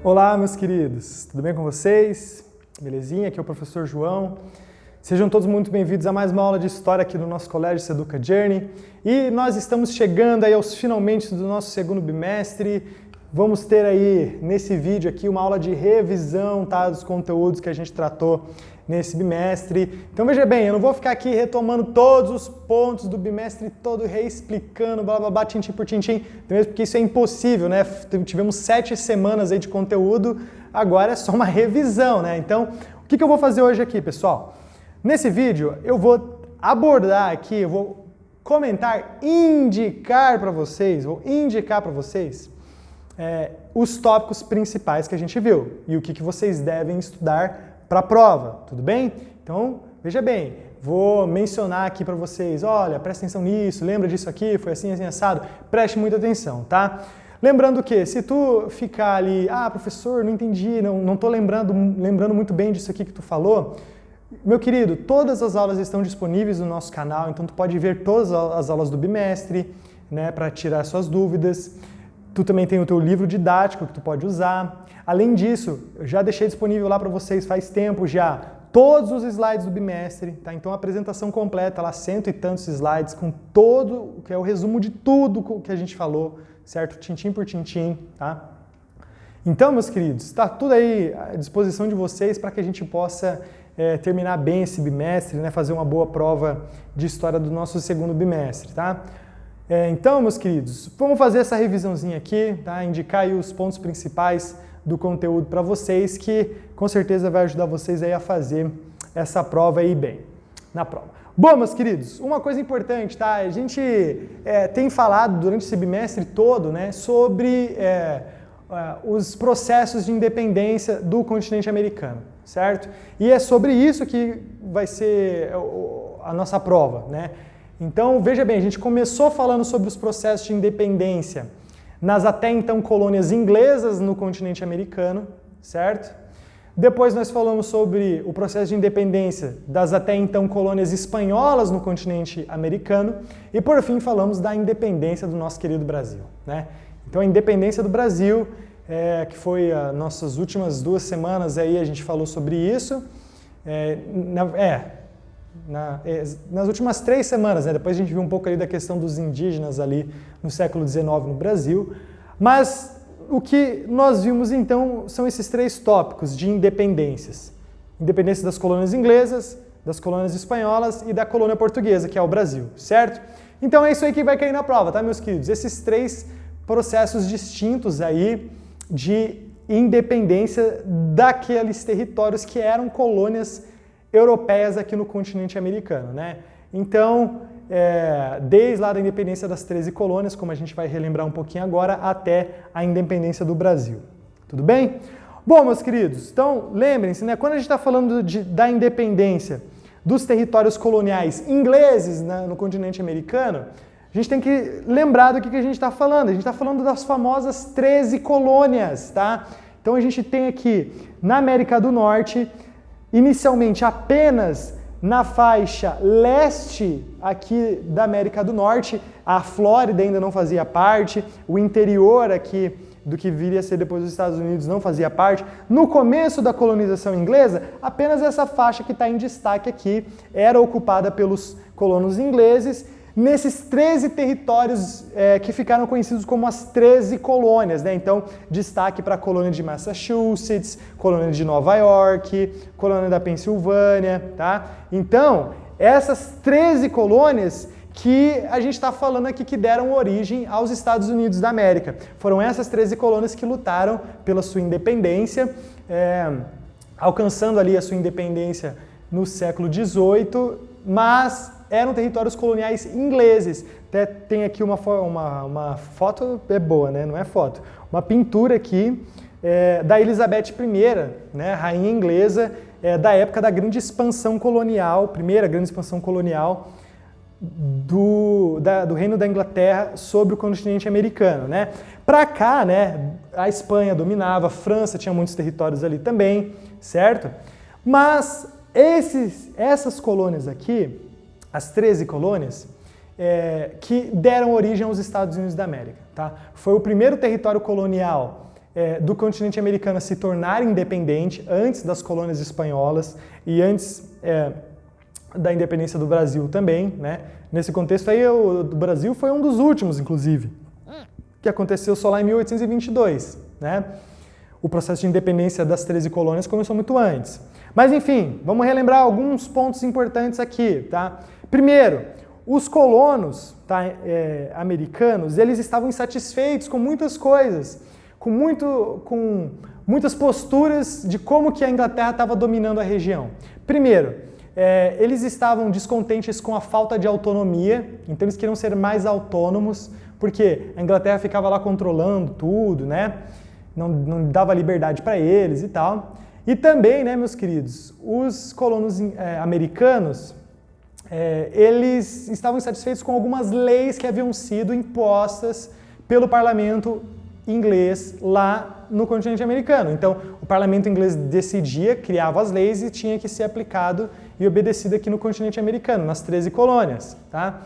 Olá, meus queridos, tudo bem com vocês? Belezinha? Aqui é o professor João. Sejam todos muito bem-vindos a mais uma aula de História aqui no nosso Colégio Seduca Journey. E nós estamos chegando aí aos finalmente do nosso segundo bimestre. Vamos ter aí, nesse vídeo aqui, uma aula de revisão, tá, dos conteúdos que a gente tratou nesse bimestre. Então veja bem, eu não vou ficar aqui retomando todos os pontos do bimestre todo, reexplicando, blá blá blá, tintim por tintim, mesmo porque isso é impossível, né? Tivemos 7 semanas aí de conteúdo, agora é só uma revisão, né? Então, o que eu vou fazer hoje aqui, pessoal? Nesse vídeo eu vou abordar aqui, eu vou comentar, indicar para vocês, os tópicos principais que a gente viu e o que vocês devem estudar para a prova, tudo bem? Então, veja bem, vou mencionar aqui para vocês, olha, presta atenção nisso, lembra disso aqui, foi assim, assim, assado, preste muita atenção, tá? Lembrando que, se tu ficar ali, professor, não entendi, não tô lembrando muito bem disso aqui que tu falou, meu querido, todas as aulas estão disponíveis no nosso canal, então tu pode ver todas as aulas do bimestre, né, para tirar suas dúvidas. Tu também tem o teu livro didático que tu pode usar. Além disso, eu já deixei disponível lá para vocês faz tempo já todos os slides do bimestre, tá? Então a apresentação completa, lá 100 e tantos slides com todo, que é o resumo de tudo que a gente falou, certo? Tintim por tintim, tá? Então, meus queridos, está tudo aí à disposição de vocês para que a gente possa terminar bem esse bimestre, né? Fazer uma boa prova de história do nosso segundo bimestre, tá? Então, meus queridos, vamos fazer essa revisãozinha aqui, tá? Indicar aí os pontos principais do conteúdo para vocês, que com certeza vai ajudar vocês aí a fazer essa prova aí bem, na prova. Bom, meus queridos, uma coisa importante, tá? A gente tem falado durante esse bimestre todo, né, sobre os processos de independência do continente americano, certo? E é sobre isso que vai ser a nossa prova, né? Então, veja bem, a gente começou falando sobre os processos de independência nas até então colônias inglesas no continente americano, certo? Depois nós falamos sobre o processo de independência das até então colônias espanholas no continente americano e, por fim, falamos da independência do nosso querido Brasil, né? Então, a independência do Brasil, que foi as nossas últimas 2 semanas aí, a gente falou sobre isso. Nas últimas 3 semanas, né? Depois a gente viu um pouco ali da questão dos indígenas ali no século XIX no Brasil, mas o que nós vimos então são esses 3 tópicos de independências. Independência das colônias inglesas, das colônias espanholas e da colônia portuguesa, que é o Brasil, certo? Então é isso aí que vai cair na prova, tá, meus queridos? Esses 3 processos distintos aí de independência daqueles territórios que eram colônias europeias aqui no continente americano, né? Então, desde lá da independência das 13 colônias, como a gente vai relembrar um pouquinho agora, até a independência do Brasil. Tudo bem? Bom, meus queridos, então lembrem-se, né? Quando a gente está falando da independência dos territórios coloniais ingleses, né, no continente americano, a gente tem que lembrar do que a gente está falando. A gente está falando das famosas 13 colônias, tá? Então a gente tem aqui na América do Norte, inicialmente apenas na faixa leste aqui da América do Norte, a Flórida ainda não fazia parte, o interior aqui do que viria a ser depois dos Estados Unidos não fazia parte. No começo da colonização inglesa, apenas essa faixa que está em destaque aqui era ocupada pelos colonos ingleses, nesses 13 territórios que ficaram conhecidos como as 13 colônias, né? Então, destaque para a colônia de Massachusetts, colônia de Nova York, colônia da Pensilvânia, tá? Então, essas 13 colônias que a gente está falando aqui que deram origem aos Estados Unidos da América. Foram essas 13 colônias que lutaram pela sua independência, alcançando ali a sua independência no século XVIII, mas eram territórios coloniais ingleses. Até tem aqui uma foto, é boa, né? Não é foto. Uma pintura aqui da Elizabeth I, né? Rainha inglesa, da época da grande expansão colonial, primeira grande expansão colonial do Reino da Inglaterra sobre o continente americano, né? Para cá, né? A Espanha dominava, a França tinha muitos territórios ali também, certo? Mas essas colônias aqui, as 13 colônias, que deram origem aos Estados Unidos da América, tá? Foi o primeiro território colonial do continente americano se tornar independente antes das colônias espanholas e antes da independência do Brasil também, né? Nesse contexto aí, o do Brasil foi um dos últimos, inclusive, que aconteceu só lá em 1822, né? O processo de independência das 13 colônias começou muito antes. Mas enfim, vamos relembrar alguns pontos importantes aqui, tá? Primeiro, os colonos, tá, americanos, eles estavam insatisfeitos com muitas coisas, com muitas posturas de como que a Inglaterra estava dominando a região. Primeiro, eles estavam descontentes com a falta de autonomia, então eles queriam ser mais autônomos, porque a Inglaterra ficava lá controlando tudo, né? Não dava liberdade para eles e tal. E também, né, meus queridos, os colonos americanos, eles estavam insatisfeitos com algumas leis que haviam sido impostas pelo parlamento inglês lá no continente americano. Então, o parlamento inglês decidia, criava as leis e tinha que ser aplicado e obedecido aqui no continente americano, nas 13 colônias, tá?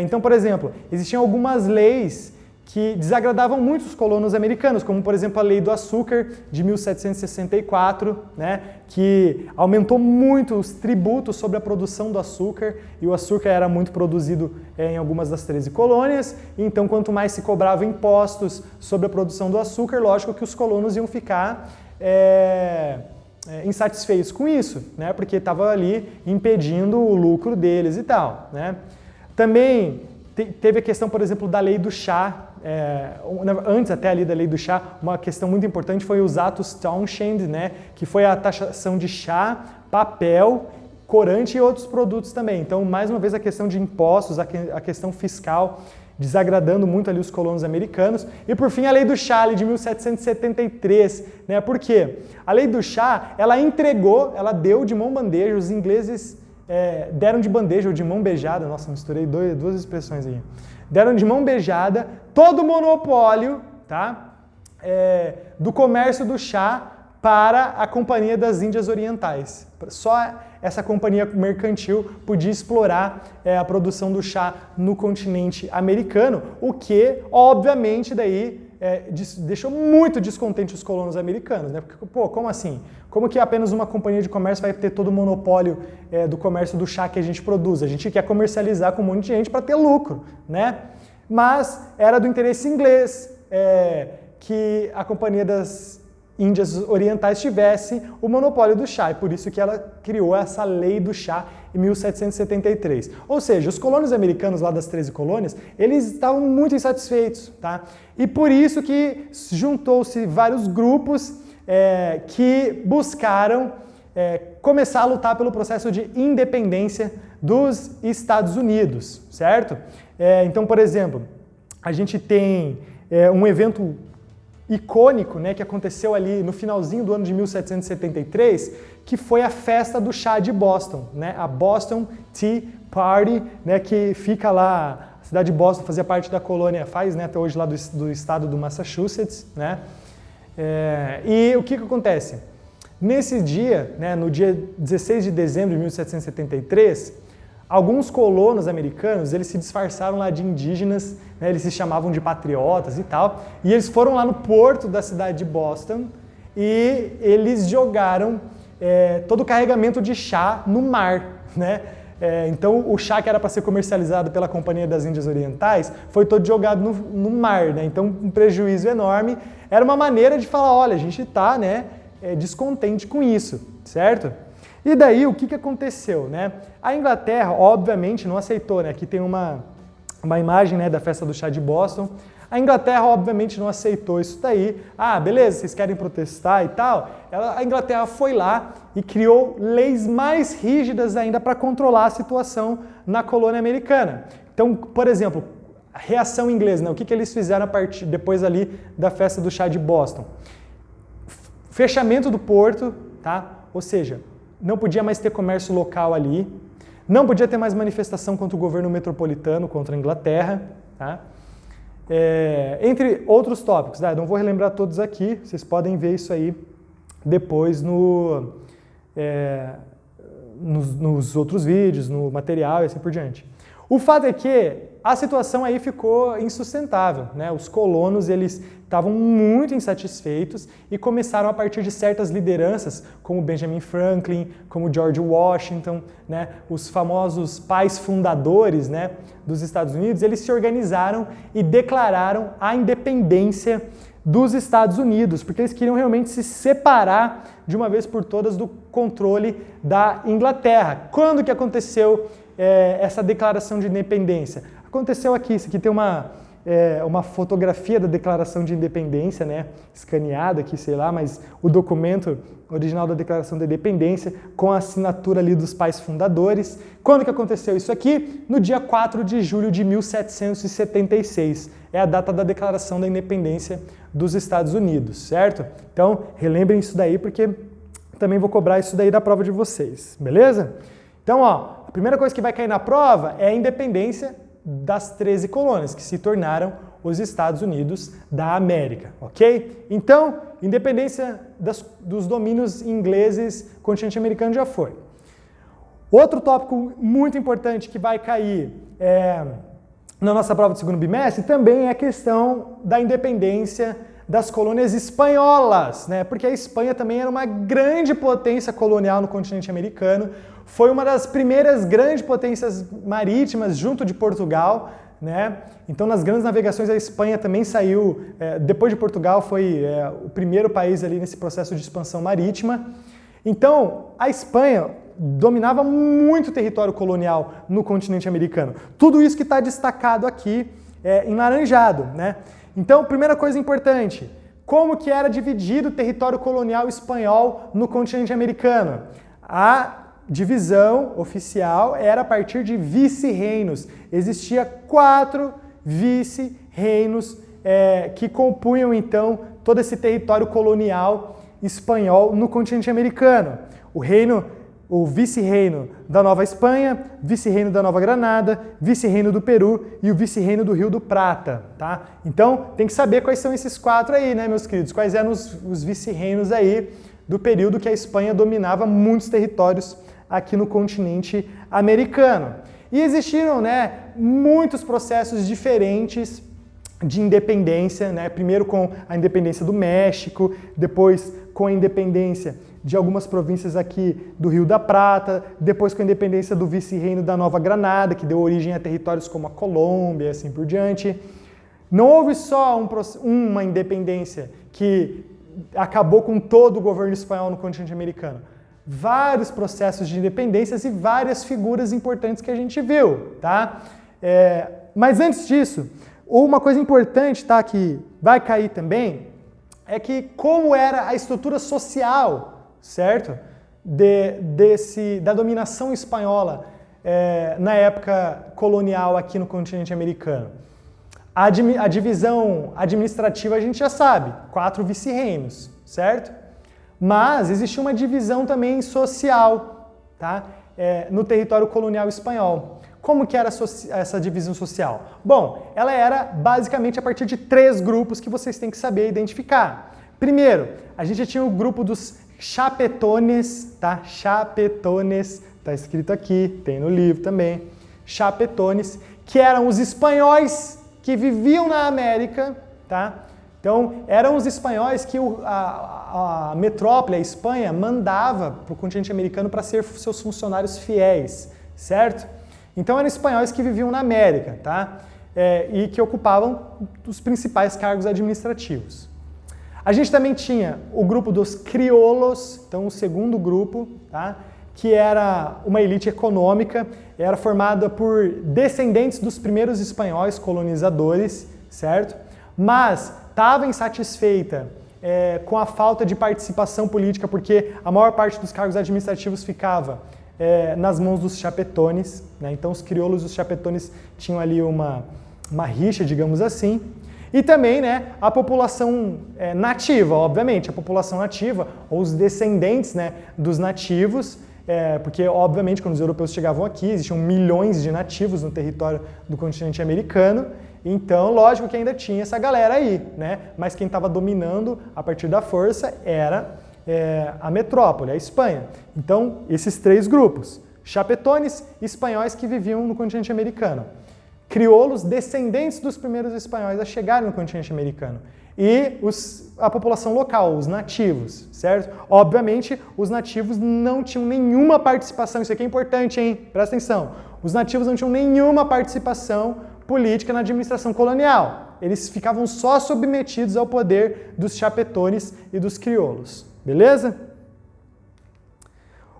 Então, por exemplo, existiam algumas leis que desagradavam muito os colonos americanos, como, por exemplo, a Lei do Açúcar, de 1764, né, que aumentou muito os tributos sobre a produção do açúcar, e o açúcar era muito produzido em algumas das 13 colônias, então quanto mais se cobrava impostos sobre a produção do açúcar, lógico que os colonos iam ficar insatisfeitos com isso, né, porque estava ali impedindo o lucro deles e tal, né. Também teve a questão, por exemplo, da Lei do Chá. Antes até ali da Lei do Chá, uma questão muito importante foi os atos Townshend, né, que foi a taxação de chá, papel, corante e outros produtos também. Então, mais uma vez, a questão de impostos, a questão fiscal, desagradando muito ali os colonos americanos. E, por fim, a Lei do Chá, ali de 1773, né, por quê? A Lei do Chá, ela deu de mão bandeja, os ingleses deram de bandeja ou de mão beijada, nossa, misturei duas expressões aí. Deram de mão beijada todo o monopólio, tá, do comércio do chá para a Companhia das Índias Orientais. Só essa companhia mercantil podia explorar a produção do chá no continente americano, o que, obviamente, daí deixou muito descontente os colonos americanos, né? Porque, pô, como assim? Como que apenas uma companhia de comércio vai ter todo o monopólio do comércio do chá que a gente produz? A gente quer comercializar com um monte de gente para ter lucro, né? Mas era do interesse inglês que a Companhia das Índias Orientais tivesse o monopólio do chá, e por isso que ela criou essa Lei do Chá em 1773. Ou seja, os colonos americanos lá das 13 colônias, eles estavam muito insatisfeitos, tá? E por isso que juntou-se vários grupos que buscaram começar a lutar pelo processo de independência dos Estados Unidos, certo? Então, por exemplo, a gente tem um evento icônico, né, que aconteceu ali no finalzinho do ano de 1773, que foi a festa do chá de Boston, né, a Boston Tea Party, né, que fica lá, a cidade de Boston fazia parte da colônia, né, até hoje lá do estado do Massachusetts, né, e o que acontece? Nesse dia, né, no dia 16 de dezembro de 1773, alguns colonos americanos, eles se disfarçaram lá de indígenas, né, eles se chamavam de patriotas e tal, e eles foram lá no porto da cidade de Boston e eles jogaram todo o carregamento de chá no mar, né? Então o chá que era para ser comercializado pela Companhia das Índias Orientais foi todo jogado no mar, né? Então um prejuízo enorme. Era uma maneira de falar, olha, a gente está, né, descontente com isso, certo? E daí, o que aconteceu, né? A Inglaterra, obviamente, não aceitou, né? Aqui tem uma imagem, né, da festa do chá de Boston. A Inglaterra, obviamente, não aceitou isso daí. Ah, beleza, vocês querem protestar e tal? A Inglaterra foi lá e criou leis mais rígidas ainda para controlar a situação na colônia americana. Então, por exemplo, a reação inglesa, né? O que eles fizeram depois ali da festa do chá de Boston? Fechamento do porto, tá? Ou seja, não podia mais ter comércio local ali, não podia ter mais manifestação contra o governo metropolitano, contra a Inglaterra, tá? Entre outros tópicos, tá? Não vou relembrar todos aqui, vocês podem ver isso aí depois nos outros vídeos, no material e assim por diante. O fato é que a situação aí ficou insustentável, né? Os colonos, eles estavam muito insatisfeitos e começaram a partir de certas lideranças, como Benjamin Franklin, como George Washington, né? Os famosos pais fundadores, né, dos Estados Unidos, eles se organizaram e declararam a independência dos Estados Unidos, porque eles queriam realmente se separar de uma vez por todas do controle da Inglaterra. Quando que aconteceu essa declaração de independência? Aconteceu aqui, isso aqui tem uma fotografia da declaração de independência, né, escaneada aqui, sei lá, mas o documento original da declaração da independência com a assinatura ali dos pais fundadores. Quando que aconteceu isso aqui? No dia 4 de julho de 1776. É a data da declaração da independência dos Estados Unidos, certo? Então, relembrem isso daí, porque também vou cobrar isso daí da prova de vocês, beleza? Então, ó, a primeira coisa que vai cair na prova é a independência das 13 colônias, que se tornaram os Estados Unidos da América, ok? Então, independência dos domínios ingleses, continente americano já foi. Outro tópico muito importante que vai cair na nossa prova do segundo bimestre também é a questão da independência das colônias espanholas, né? Porque a Espanha também era uma grande potência colonial no continente americano, foi uma das primeiras grandes potências marítimas junto de Portugal, né? Então, nas grandes navegações, a Espanha também saiu, depois de Portugal, foi o primeiro país ali nesse processo de expansão marítima. Então, a Espanha dominava muito território colonial no continente americano. Tudo isso que está destacado aqui em laranjado, né? Então, primeira coisa importante, como que era dividido o território colonial espanhol no continente americano? A divisão oficial era a partir de vice-reinos. Existia 4 vice-reinos que compunham, então, todo esse território colonial espanhol no continente americano. O vice-reino da Nova Espanha, vice-reino da Nova Granada, vice-reino do Peru e o vice-reino do Rio do Prata, tá? Então, tem que saber quais são esses 4 aí, né, meus queridos? Quais eram os vice-reinos aí do período que a Espanha dominava muitos territórios aqui no continente americano. E existiram, né, muitos processos diferentes de independência, né? Primeiro com a independência do México, depois com a independência de algumas províncias aqui do Rio da Prata, depois com a independência do vice-reino da Nova Granada, que deu origem a territórios como a Colômbia e assim por diante. Não houve só uma independência que acabou com todo o governo espanhol no continente americano. Vários processos de independências e várias figuras importantes que a gente viu, tá? Mas antes disso, uma coisa importante, tá, que vai cair também, é que como era a estrutura social, certo? Da dominação espanhola na época colonial aqui no continente americano. A divisão administrativa a gente já sabe, 4 vice-reinos, certo? Mas existia uma divisão também social, tá? No território colonial espanhol. Como que era essa divisão social? Bom, ela era basicamente a partir de 3 grupos que vocês têm que saber identificar. Primeiro, a gente tinha o grupo dos chapetones, tá? Chapetones, tá escrito aqui, tem no livro também. Chapetones, que eram os espanhóis que viviam na América, tá? Então, eram os espanhóis que a metrópole, a Espanha, mandava para o continente americano para ser seus funcionários fiéis, certo? Então, eram espanhóis que viviam na América, tá? E que ocupavam os principais cargos administrativos. A gente também tinha o grupo dos crioulos, então o segundo grupo, tá? Que era uma elite econômica, era formada por descendentes dos primeiros espanhóis colonizadores, certo? Mas estava insatisfeita com a falta de participação política, porque a maior parte dos cargos administrativos ficava nas mãos dos chapetones, né? Então os crioulos e os chapetones tinham ali uma rixa, digamos assim. E também, né, a população nativa, obviamente, a população nativa, ou os descendentes, né, dos nativos, porque, obviamente, quando os europeus chegavam aqui, existiam milhões de nativos no território do continente americano, então, lógico que ainda tinha essa galera aí, né? Mas quem estava dominando a partir da força era a metrópole, a Espanha. Então, esses três grupos, chapetones, espanhóis que viviam no continente americano, crioulos, descendentes dos primeiros espanhóis a chegarem no continente americano, e a população local, os nativos, certo? Obviamente, os nativos não tinham nenhuma participação, isso aqui é importante, hein? Presta atenção. Os nativos não tinham nenhuma participação política na administração colonial. Eles ficavam só submetidos ao poder dos chapetones e dos crioulos, beleza?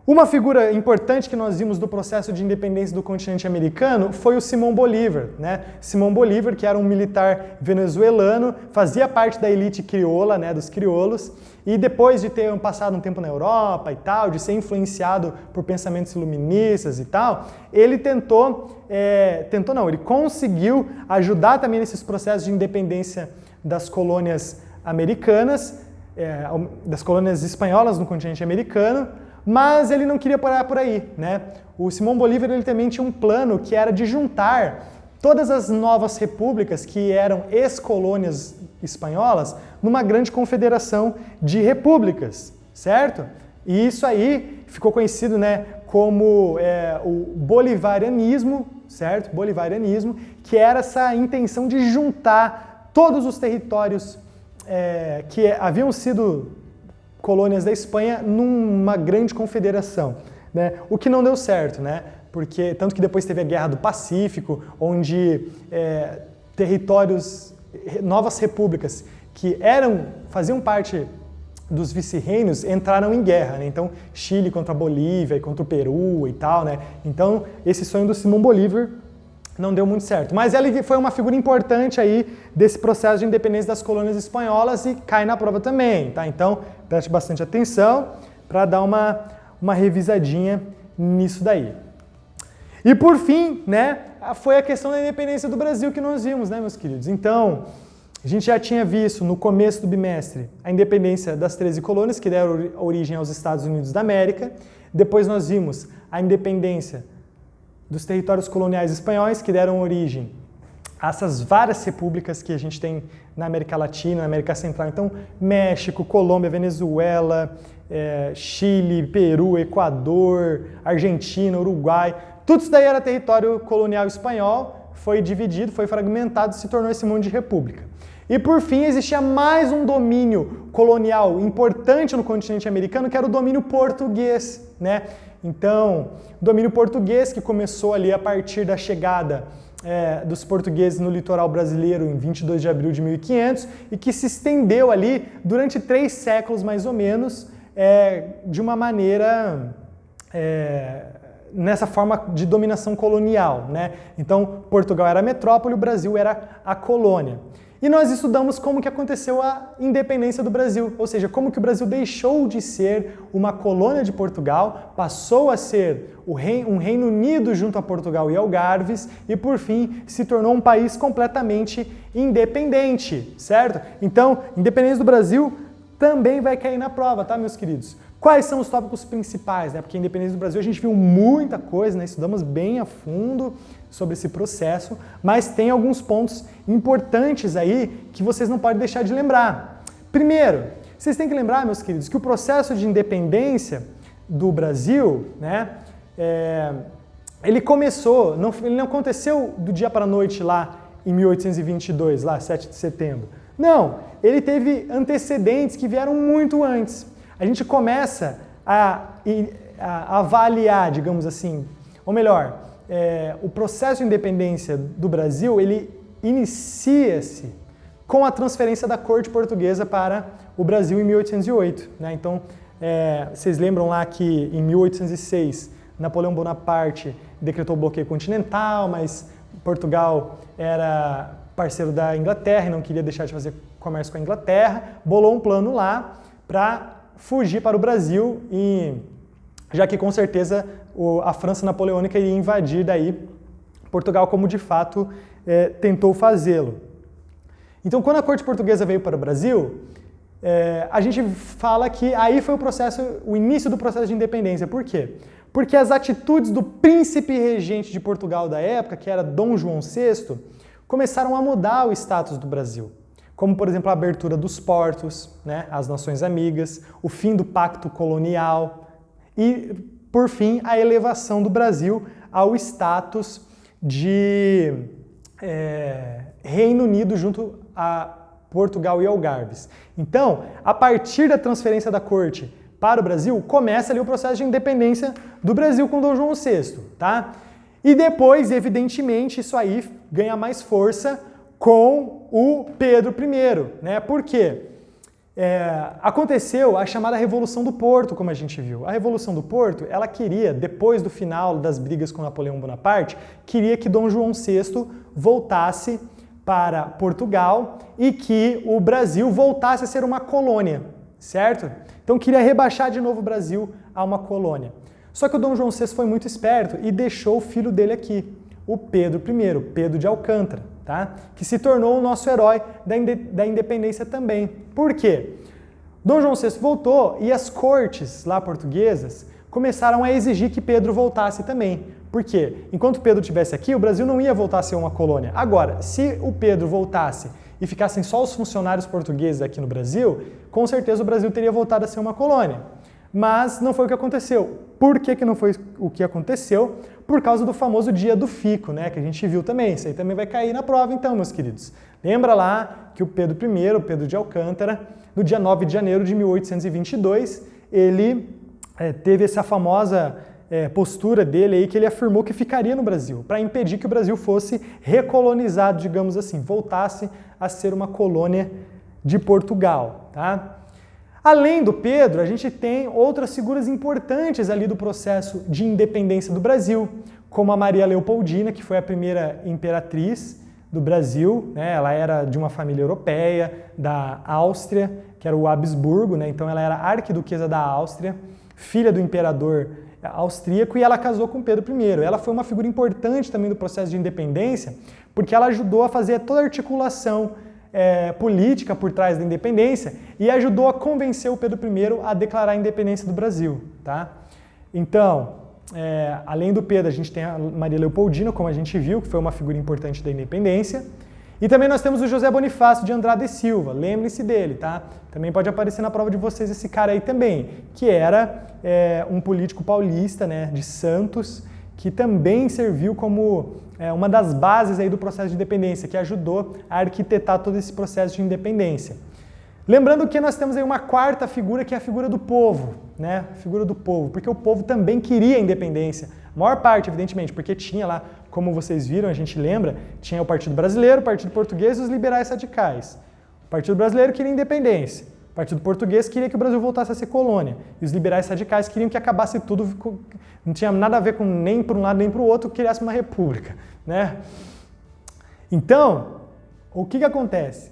Uma figura importante que nós vimos do processo de independência do continente americano foi o Simão Bolívar, né? Simão Bolívar, que era um militar venezuelano, fazia parte da elite crioula, né, dos crioulos, e depois de ter passado um tempo na Europa e tal, de ser influenciado por pensamentos iluministas e tal, ele ele conseguiu ajudar também nesses processos de independência das colônias americanas, das colônias espanholas no continente americano, mas ele não queria parar por aí, né? O Simão Bolívar ele também tinha um plano que era de juntar todas as novas repúblicas que eram ex-colônias espanholas numa grande confederação de repúblicas, certo? E isso aí ficou conhecido, né, como o bolivarianismo, certo? Bolivarianismo, que era essa intenção de juntar todos os territórios que haviam sido colônias da Espanha numa grande confederação, né? O que não deu certo, né? Porque tanto que depois teve a Guerra do Pacífico, onde territórios, novas repúblicas que faziam parte dos vice-reinos entraram em guerra, né? Então Chile contra a Bolívia e contra o Peru e tal, né? Então esse sonho do Simão Bolívar não deu muito certo. Mas ele foi uma figura importante aí desse processo de independência das colônias espanholas e cai na prova também, tá? Então, preste bastante atenção para dar uma revisadinha nisso daí. E por fim, né, foi a questão da independência do Brasil que nós vimos, né, meus queridos? Então, a gente já tinha visto no começo do bimestre a independência das 13 colônias que deram origem aos Estados Unidos da América. Depois nós vimos a independência dos territórios coloniais espanhóis, que deram origem a essas várias repúblicas que a gente tem na América Latina, na América Central. Então, México, Colômbia, Venezuela, Chile, Peru, Equador, Argentina, Uruguai. Tudo isso daí era território colonial espanhol, foi dividido, foi fragmentado e se tornou esse monte de república. E por fim, existia mais um domínio colonial importante no continente americano, que era o domínio português, né? Então, o domínio português que começou ali a partir da chegada dos portugueses no litoral brasileiro em 22 de abril de 1500 e que se estendeu ali durante 3 séculos mais ou menos, de uma maneira, nessa forma de dominação colonial, né? Então, Portugal era a metrópole, o Brasil era a colônia. E nós estudamos como que aconteceu a independência do Brasil, ou seja, como que o Brasil deixou de ser uma colônia de Portugal, passou a ser um Reino Unido junto a Portugal e Algarves e, por fim, se tornou um país completamente independente, certo? Então, independência do Brasil também vai cair na prova, tá, meus queridos? Quais são os tópicos principais, né? Porque a independência do Brasil a gente viu muita coisa, né? Estudamos bem a fundo sobre esse processo, mas tem alguns pontos importantes aí que vocês não podem deixar de lembrar. Primeiro, vocês têm que lembrar, meus queridos, que o processo de independência do Brasil, né? Ele começou, ele não aconteceu do dia para a noite lá em 1822, lá 7 de setembro. Não, ele teve antecedentes que vieram muito antes. A gente começa a avaliar, digamos assim, ou melhor, o processo de independência do Brasil, ele inicia-se com a transferência da corte portuguesa para o Brasil em 1808. Né? Então, vocês lembram lá que em 1806, Napoleão Bonaparte decretou o bloqueio continental, mas Portugal era parceiro da Inglaterra e não queria deixar de fazer comércio com a Inglaterra, bolou um plano lá para fugir para o Brasil, e já que com certeza a França napoleônica iria invadir daí Portugal, como de fato tentou fazê-lo. Então, quando a corte portuguesa veio para o Brasil, a gente fala que aí foi o início do processo de independência. Por quê? Porque as atitudes do príncipe regente de Portugal da época, que era Dom João VI, começaram a mudar o status do Brasil. como, por exemplo, a abertura dos portos, né, às nações amigas, o fim do pacto colonial e, por fim, a elevação do Brasil ao status de Reino Unido junto a Portugal e Algarves. Então, a partir da transferência da corte para o Brasil, começa ali o processo de independência do Brasil com Dom João VI, tá? E depois, evidentemente, isso aí ganha mais força com o Pedro I, né? Por quê? Aconteceu a chamada Revolução do Porto, como a gente viu. A Revolução do Porto, ela queria, depois do final das brigas com Napoleão Bonaparte, queria que Dom João VI voltasse para Portugal e que o Brasil voltasse a ser uma colônia, certo? Então queria rebaixar de novo o Brasil a uma colônia. Só que o Dom João VI foi muito esperto e deixou o filho dele aqui, o Pedro I, Pedro de Alcântara, tá? Que se tornou o nosso herói da independência também. Por quê? Dom João VI voltou e as cortes lá portuguesas começaram a exigir que Pedro voltasse também. Por quê? Enquanto Pedro estivesse aqui, o Brasil não ia voltar a ser uma colônia. Agora, se o Pedro voltasse e ficassem só os funcionários portugueses aqui no Brasil, com certeza o Brasil teria voltado a ser uma colônia. Mas não foi o que aconteceu. Por que não foi o que aconteceu? Por causa do famoso dia do fico, né? Que a gente viu também. Isso aí também vai cair na prova então, meus queridos. Lembra lá que o Pedro I, o Pedro de Alcântara, no dia 9 de janeiro de 1822, ele teve essa famosa postura dele aí que ele afirmou que ficaria no Brasil, para impedir que o Brasil fosse recolonizado, digamos assim, voltasse a ser uma colônia de Portugal, tá? Além do Pedro, a gente tem outras figuras importantes ali do processo de independência do Brasil, como a Maria Leopoldina, que foi a primeira imperatriz do Brasil, né? Ela era de uma família europeia, da Áustria, que era o Habsburgo, né? Então ela era arquiduquesa da Áustria, filha do imperador austríaco, e ela casou com Pedro I. Ela foi uma figura importante também do processo de independência, porque ela ajudou a fazer toda a articulação política por trás da independência e ajudou a convencer o Pedro I a declarar a independência do Brasil, tá? Então, além do Pedro, a gente tem a Maria Leopoldina, como a gente viu, que foi uma figura importante da independência. E também nós temos o José Bonifácio de Andrade e Silva, lembre-se dele, tá? Também pode aparecer na prova de vocês esse cara aí também, que era um político paulista, né, de Santos, que também serviu como uma das bases aí do processo de independência, que ajudou a arquitetar todo esse processo de independência. Lembrando que nós temos aí uma quarta figura, que é a figura do povo, né? A figura do povo, porque o povo também queria a independência. A maior parte, evidentemente, porque tinha lá, como vocês viram, a gente lembra, tinha o Partido Brasileiro, o Partido Português e os liberais radicais. O Partido Brasileiro queria independência. O Partido Português queria que o Brasil voltasse a ser colônia. E os liberais radicais queriam que acabasse tudo, não tinha nada a ver com nem para um lado nem para o outro, que criasse uma república, né? Então, o que acontece?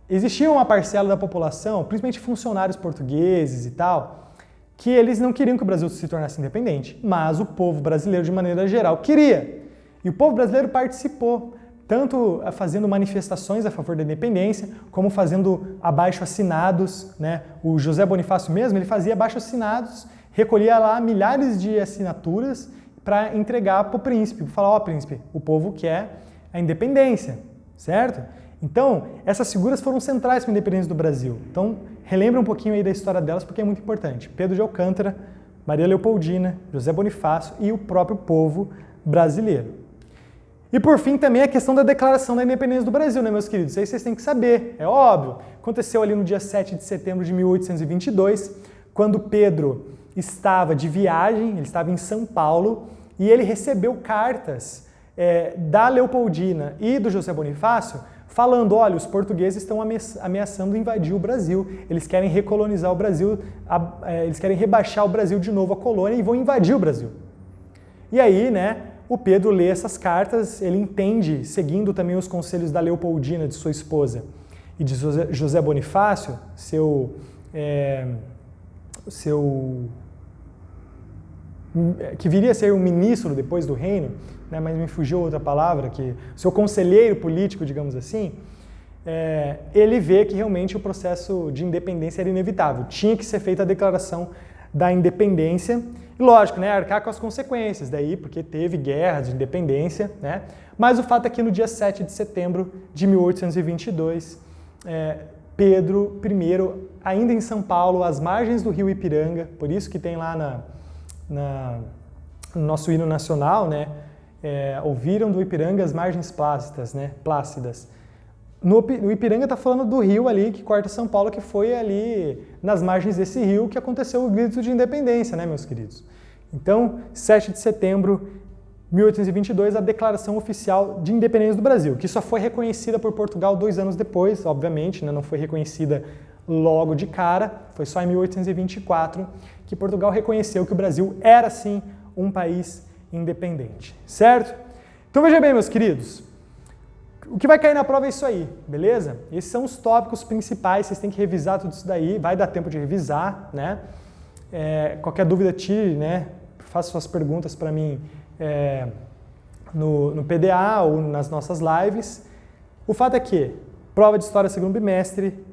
Existia uma parcela da população, principalmente funcionários portugueses e tal, que eles não queriam que o Brasil se tornasse independente, mas o povo brasileiro, de maneira geral, queria. E o povo brasileiro participou, tanto fazendo manifestações a favor da independência, como fazendo abaixo-assinados, né? O José Bonifácio mesmo, ele fazia abaixo-assinados, recolhia lá milhares de assinaturas para entregar para o príncipe, para falar, ó, príncipe, o povo quer a independência, certo? Então, essas figuras foram centrais para a independência do Brasil. Então, relembra um pouquinho aí da história delas, porque é muito importante. Pedro de Alcântara, Maria Leopoldina, José Bonifácio e o próprio povo brasileiro. E por fim também a questão da declaração da independência do Brasil, né, meus queridos? Isso aí vocês têm que saber, é óbvio. Aconteceu ali no dia 7 de setembro de 1822, quando Pedro estava de viagem, ele estava em São Paulo, e ele recebeu cartas da Leopoldina e do José Bonifácio, falando, olha, os portugueses estão ameaçando invadir o Brasil, eles querem recolonizar o Brasil, eles querem rebaixar o Brasil de novo a colônia e vão invadir o Brasil. E aí, né, o Pedro lê essas cartas, ele entende, seguindo também os conselhos da Leopoldina, de sua esposa, e de José Bonifácio, que viria a ser o ministro depois do reino, né, mas me fugiu outra palavra, que seu conselheiro político, digamos assim, ele vê que realmente o processo de independência era inevitável. Tinha que ser feita a declaração da independência, e lógico, né, arcar com as consequências daí, porque teve guerras de independência, né, mas o fato é que no dia 7 de setembro de 1822, Pedro I, ainda em São Paulo, às margens do rio Ipiranga, por isso que tem lá no nosso hino nacional, né? Ouviram do Ipiranga as margens plácidas, né? Plácidas. No Ipiranga está falando do rio ali que corta São Paulo, que foi ali nas margens desse rio que aconteceu o grito de independência, né, meus queridos? Então, 7 de setembro de 1822, a Declaração Oficial de Independência do Brasil, que só foi reconhecida por Portugal 2 anos depois, obviamente, né, não foi reconhecida logo de cara, foi só em 1824 que Portugal reconheceu que o Brasil era, sim, um país independente, certo? Então veja bem, meus queridos, o que vai cair na prova é isso aí, beleza? Esses são os tópicos principais, vocês têm que revisar tudo isso daí, vai dar tempo de revisar, né? Qualquer dúvida, tire, né? Faça suas perguntas para mim no PDA ou nas nossas lives. O fato é que, prova de História segundo bimestre,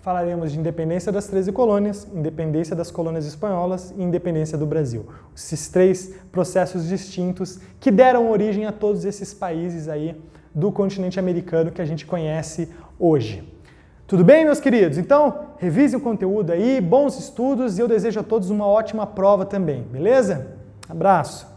falaremos de independência das 13 colônias, independência das colônias espanholas e independência do Brasil. Esses 3 processos distintos que deram origem a todos esses países aí do continente americano que a gente conhece hoje. Tudo bem, meus queridos? Então, revisem o conteúdo aí, bons estudos e eu desejo a todos uma ótima prova também, beleza? Abraço!